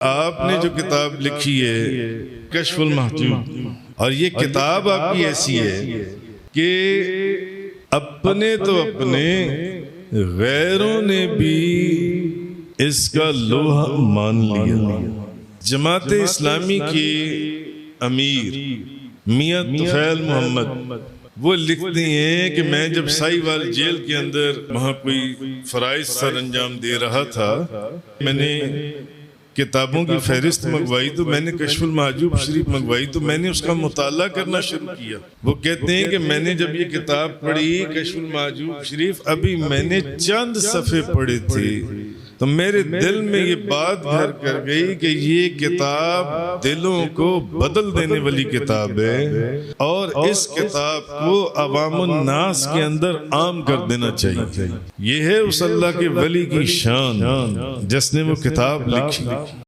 आपने जो किताब लिखी है कश्फुल महजूब, और ये किताब आपकी ऐसी है कि अपने तो अपने गैरों ने भी इसका लोहा मान लिया। जमात इस्लामी के अमीर मियां तुफैल मोहम्मद वो लिखते हैं कि मैं जब साहिवाल जेल के अंदर वहाँ कोई फराइज सर अंजाम दे रहा था, मैंने किताबों की फहरिस्त मंगवाई तो मैंने कश्फुल महजूब शरीफ मंगवाई तो मैंने उसका मुताला करना शुरू किया। वो कहते हैं कि मैंने जब ये किताब पढ़ी कश्फुल महजूब शरीफ, अभी मैंने चंद सफ़े पढ़े थे तो मेरे दिल में ये बात घर कर गई कि ये किताब दिलों को बदल देने वाली किताब है और इस किताब को अवामुन नास के अंदर आम कर देना चाहिए। ये है उस अल्लाह के वली की शान जिसने वो किताब लिखी।